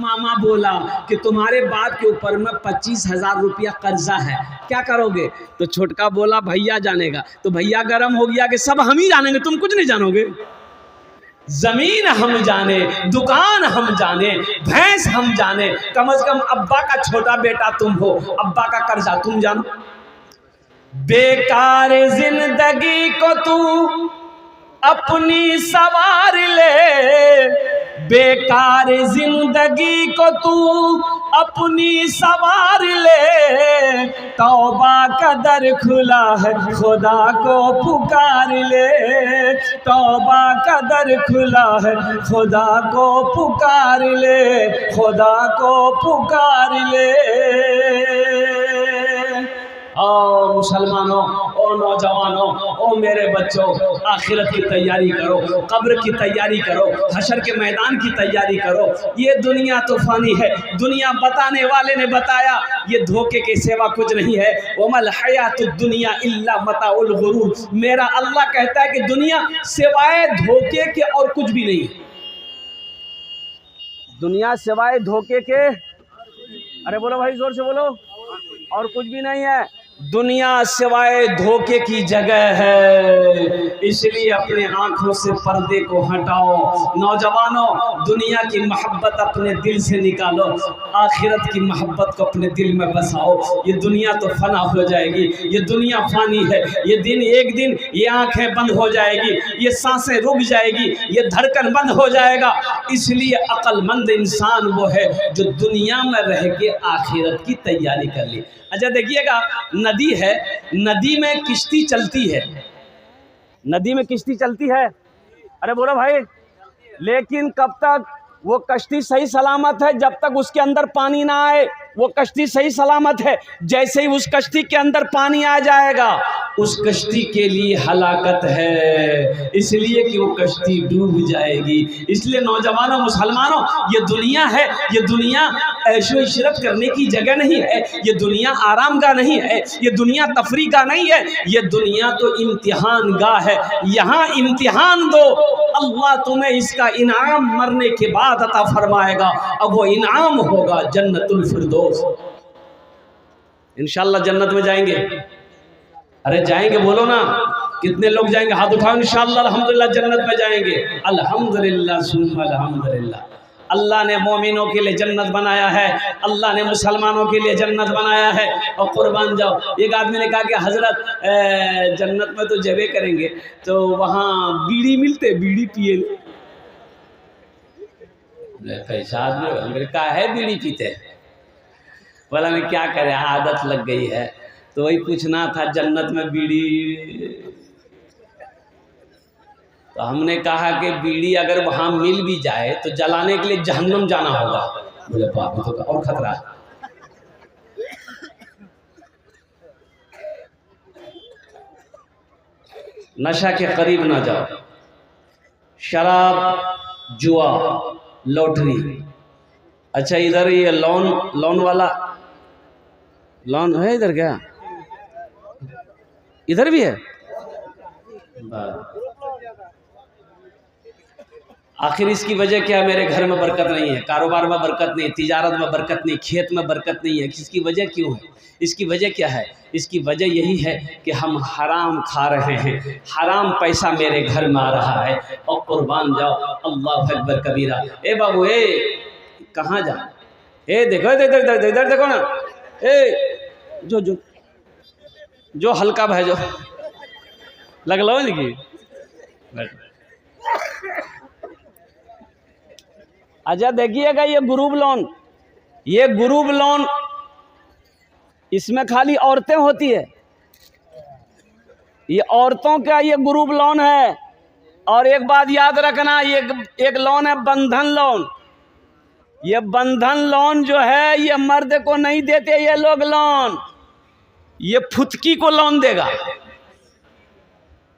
मामा बोला कि तुम्हारे बाप के ऊपर में 25,000 रुपया कर्जा है, क्या करोगे? तो छोटका बोला भैया जानेगा। तो भैया गरम हो गया कि सब हम ही जानेंगे, तुम कुछ नहीं जानोगे। जमीन हम जाने, दुकान हम जाने, भैंस हम जाने, कम से कम अब्बा का छोटा बेटा तुम हो, अब्बा का कर्जा तुम जानो। बेकार जिंदगी को तू अपनी सवार ले, बेकार जिंदगी को तू अपनी सवार ले, तौबा का दर खुला है खुदा को पुकार ले, तौबा का दर खुला है खुदा को पुकार ले, खुदा को पुकार ले। ओ मुसलमानों, ओ नौजवानों, ओ मेरे बच्चों, आखिरत की तैयारी करो, कब्र की तैयारी करो, हशर के मैदान की तैयारी करो। ये दुनिया तो फानी है। दुनिया बताने वाले ने बताया ये धोखे के सिवा कुछ नहीं है। वमल हयातुद दुनिया इल्ला मताउल गुरूर। मेरा अल्लाह कहता है कि दुनिया सिवाय धोखे के और कुछ भी नहीं है। दुनिया सिवाय धोखे के, अरे बोलो भाई जोर से बोलो, और कुछ भी नहीं है। दुनिया सिवाय धोखे की जगह है, इसलिए अपने आंखों से पर्दे को हटाओ। नौजवानों, दुनिया की मोहब्बत अपने दिल से निकालो, आखिरत की मोहब्बत को अपने दिल में बसाओ। ये दुनिया तो फना हो जाएगी, ये दुनिया फानी है। ये दिन एक दिन ये आंखें बंद हो जाएगी, ये सांसें रुक जाएगी, ये धड़कन बंद हो जाएगा। इसलिए अक्लमंद इंसान वो है जो दुनिया में रह के आखिरत की तैयारी कर ले। अच्छा देखिएगा, नदी है, नदी में किश्ती चलती है, नदी में किश्ती चलती है, अरे बोलो भाई, लेकिन कब तक वो कश्ती सही सलामत है? जब तक उसके अंदर पानी ना आए वो कश्ती सही सलामत है। जैसे ही उस कश्ती के अंदर पानी आ जाएगा उस कश्ती के लिए हलाकत है, इसलिए कि वो कश्ती डूब जाएगी। इसलिए नौजवानों, मुसलमानों, ये दुनिया है, ये दुनिया ऐशो इशरत करने की जगह नहीं है, ये दुनिया आराम गाह नहीं है, ये दुनिया तफरी का नहीं है, ये दुनिया तो इम्तिहान गाह है। यहाँ इम्तिहान दो, अल्लाह तुम्हें इसका इनाम मरने के बाद अता फरमाएगा, अब वो इनाम होगा जन्नतुल फिरदौस। इंशाअल्लाह जन्नत में जाएंगे। अरे जाएंगे बोलो ना, कितने लोग जाएंगे? हाथ उठाओ। इंशाअल्लाह अल्हम्दुलिल्लाह जन्नत में जाएंगे। अल्हम्दुलिल्लाह सुम्मा अल्हम्दुलिल्लाह। अल्लाह ने मोमिनों के लिए जन्नत बनाया है, अल्लाह ने मुसलमानों के लिए जन्नत बनाया है। और कुर्बान जाओ। एक आदमी ने कहा कि हजरत जन्नत में तो जबे करेंगे तो वहाँ बीड़ी मिलते, बीड़ी पिए। कैसा आदमी का है बीड़ी पीते? बोला मैं क्या करें, आदत लग गई है। तो वही पूछना था, जन्नत में बीड़ी, तो हमने कहा कि बीड़ी अगर वहाँ मिल भी जाए तो जलाने के लिए जहन्नम जाना होगा। बोले बाप रे, तो और खतरा है। नशा के करीब ना जाओ, शराब, जुआ, लॉटरी। अच्छा इधर ये लोन वाला, लोन है इधर क्या? इधर भी है। आखिर इसकी वजह क्या है? मेरे घर में बरकत नहीं है, कारोबार में बरकत नहीं, तिजारत में बरकत नहीं, खेत में बरकत नहीं है। इसकी वजह क्यों है? इसकी वजह क्या है? इसकी वजह यही है कि हम हराम खा रहे हैं, हराम पैसा मेरे घर में आ रहा है। और कुर्बान जाओ, अल्लाह अकबर कबीरा। ए बाबू, ए कहाँ जा? ए देखो, इधर देखो ना, ए जो हल्का भेजो, लग लो लिखी। अच्छा देखिएगा, ये ग्रुप लोन, ये ग्रुप लोन, इसमें खाली औरतें होती है। ये औरतों का ये ग्रुप लोन है। और एक बात याद रखना, ये एक लोन है बंधन लोन। ये बंधन लोन जो है ये मर्द को नहीं देते ये लोग लोन, ये फुतकी को लोन देगा,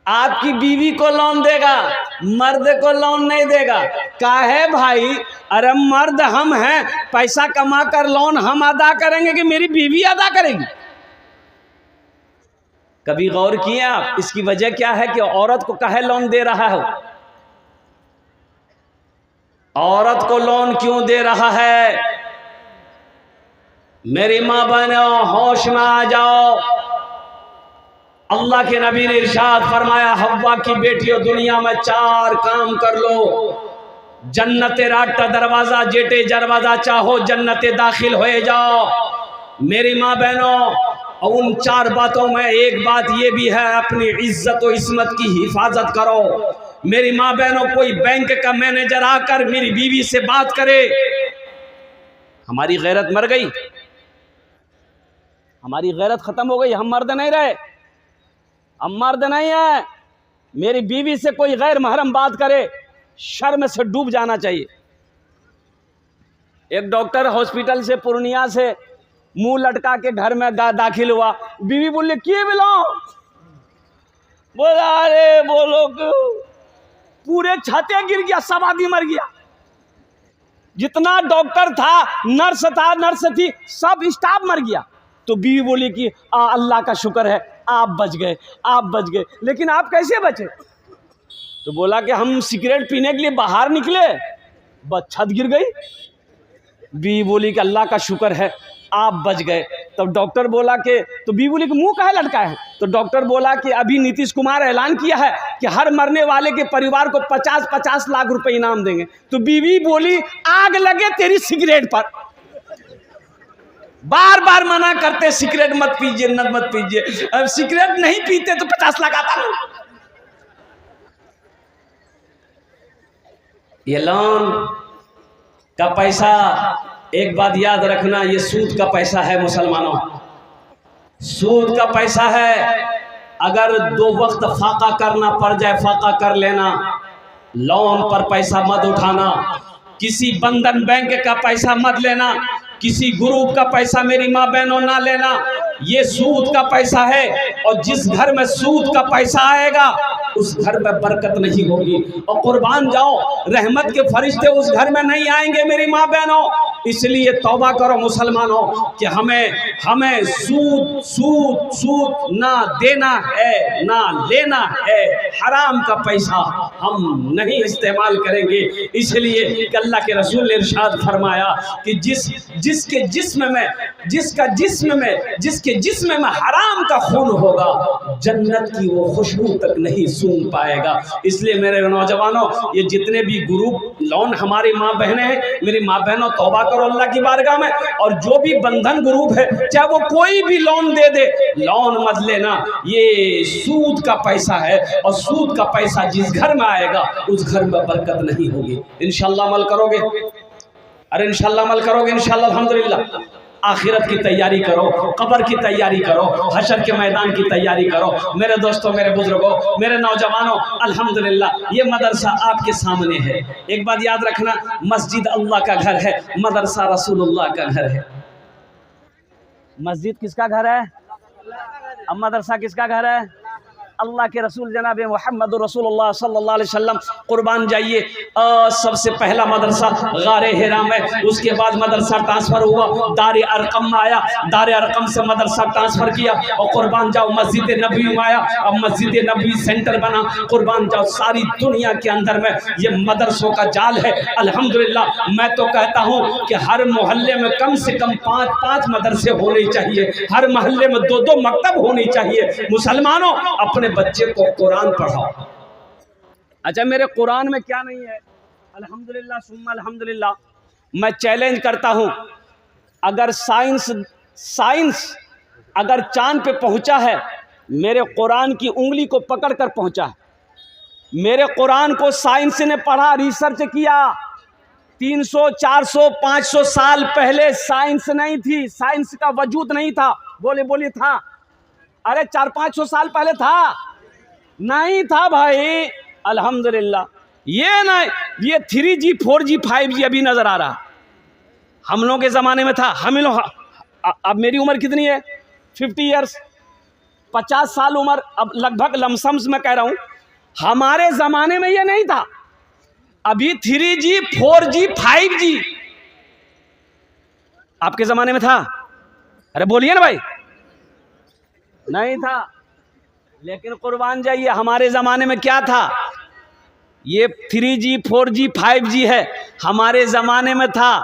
आपकी बीवी को लोन देगा, मर्द को लोन नहीं देगा। काहे भाई? अरे मर्द हम हैं, पैसा कमा कर लोन हम अदा करेंगे कि मेरी बीवी अदा करेगी? कभी गौर किए आप इसकी वजह क्या है कि औरत को काहे लोन दे रहा है? औरत को लोन क्यों दे रहा है? मेरी मां बहनों, होश में आ जाओ। अल्लाह के नबी ने इरशाद फरमाया, हव्वा की बेटियों, दुनिया में 4 काम कर लो, जन्नते राटा दरवाजा जेटे दरवाजा चाहो जन्नते दाखिल हो जाओ। मेरी माँ बहनों, उन 4 बातों में एक बात ये भी है, अपनी इज्जत और इस्मत की हिफाजत करो। मेरी माँ बहनों, कोई बैंक का मैनेजर आकर मेरी बीवी से बात करे, हमारी गैरत मर गई, हमारी गैरत खत्म हो गई, हम मर्द नहीं रहे, हम मर्द नहीं है। मेरी बीवी से कोई गैर महरम बात करे, शर्म से डूब जाना चाहिए। एक डॉक्टर हॉस्पिटल से पूर्णिया से मुंह लटका के घर में दाखिल हुआ, बीवी बोले किए बिलो, बोला अरे बोलो पूरे छते गिर गया, सब आदमी मर गया, जितना डॉक्टर था, नर्स था, नर्स थी, सब स्टाफ मर गया। तो बीवी बोली कि अल्लाह का शुक्र है आप बच गए, आप बच गए। लेकिन आप कैसे बचे? तो बोला कि हम सिगरेट पीने के लिए बाहर निकले, बस छत गिर गई। बीवी बोली कि अल्लाह का शुक्र है आप बच गए। तब डॉक्टर बोला कि, तो बीवी बोली कि मुंह काहे लटका है? तो डॉक्टर बोला कि अभी नीतीश कुमार ऐलान किया है कि हर मरने वाले के परिवार को 50-50 लाख रुपए इनाम देंगे। तो बीवी बोली आग लगे तेरी सिगरेट पर, बार बार मना करते सिगरेट मत पीजिए, मत पीजिए, अब सिगरेट नहीं पीते तो 50 लाख आता ना। ये लोन का पैसा, एक बात याद रखना, ये सूद का पैसा है मुसलमानों, सूद का पैसा है। अगर 2 वक्त फाका करना पड़ जाए, फाका कर लेना, लोन पर पैसा मत उठाना, किसी बंधन बैंक का पैसा मत लेना, किसी ग्रुप का पैसा मेरी माँ बहनों ना लेना, ये सूद का पैसा है। और जिस घर में सूद का पैसा आएगा उस घर में बरकत नहीं होगी, और कुर्बान जाओ रहमत के फरिश्ते उस घर में नहीं आएंगे मेरी माँ बहनों। इसलिए तौबा करो मुसलमानों कि हमें सूद सूद सूद ना देना है, ना लेना है, हराम का पैसा हम नहीं इस्तेमाल करेंगे। इसलिए कि अल्लाह के रसूल ने इरशाद फरमाया कि जिसके जिस्म में हराम का खून होगा, जन्नत की वो खुशबू तक नहीं सूंघ पाएगा। इसलिए मेरे नौजवानों, ये जितने भी ग्रुप लोन हमारी माँ बहनें हैं, मेरी माँ बहनों तौबा करो अल्लाह की बारगाह में। और जो भी बंधन ग्रुप है, चाहे वो कोई भी लोन दे दे, लोन मत लेना, ये सूद का पैसा है, और सूद का पैसा जिस घर में आएगा उस घर में बरकत नहीं होगी। इंशाअल्लाह अमल करोगे? अरे इंशाअल्लाह अमल करोगे? इंशाअल्लाह अल्हम्दुलिल्लाह। आखिरत की तैयारी करो, कब्र की तैयारी करो, हशर के मैदान की तैयारी करो। मेरे दोस्तों, मेरे बुजुर्गों, मेरे नौजवानों, अल्हम्दुलिल्लाह ये मदरसा आपके सामने है। एक बात याद रखना, मस्जिद अल्लाह का घर है, मदरसा रसूलुल्लाह का घर है। मस्जिद किसका घर है? अब मदरसा किसका घर है? अल्लाह के रसूल जनाब मोहम्मद रसूलुल्लाह सल्लल्लाहु अलैहि वसल्लम। कुर्बान जाइए, सबसे पहला मदरसा गारे हिरा में, उसके बाद मदरसा ट्रांसफ़र हुआ, दार अरकम में आया, दार अरकम से मदरसा ट्रांसफ़र किया, और कुर्बान जाओ मस्जिद नबवी में आया, अब मस्जिद नबवी सेंटर बना। कुर्बान जाओ, सारी दुनिया के अंदर में ये मदरसों का जाल है। अल्हम्दुलिल्लाह, मैं तो कहता हूँ कि हर मोहल्ले में कम से कम 5-5 मदरसे होने चाहिए, हर मोहल्ले में 2-2 मकतब होनी चाहिए। मुसलमानों, अपने बच्चे को कुरान पढ़ाओ। अच्छा, मेरे कुरान में क्या नहीं है? अल्हम्दुलिल्लाह सुम्मा अल्हम्दुलिल्लाह। मैं चैलेंज करता हूं, अगर साइंस अगर चांद पे पहुंचा है, मेरे कुरान की उंगली को पकड़ कर पहुंचा है। मेरे कुरान को साइंस ने पढ़ा, रिसर्च किया। 300, 400, 500 साल पहले साइंस नहीं थी, साइंस का वजूद नहीं था। बोले था? अरे 400-500 साल पहले था? नहीं था भाई। अल्हम्दुलिल्लाह, ये 3G 4G 5G अभी नजर आ रहा, हम लोग के जमाने में था। हम लोग, अब मेरी उम्र कितनी है? 50 ईयर्स, 50 साल उम्र, अब लगभग लमसम्स में कह रहा हूं। हमारे जमाने में ये नहीं था। अभी 3G 4G 5G आपके जमाने में था? अरे बोलिए ना भाई। नहीं था। लेकिन कुर्बान जाइए, हमारे ज़माने में क्या था? ये 3G 4G 5G है, हमारे ज़माने में था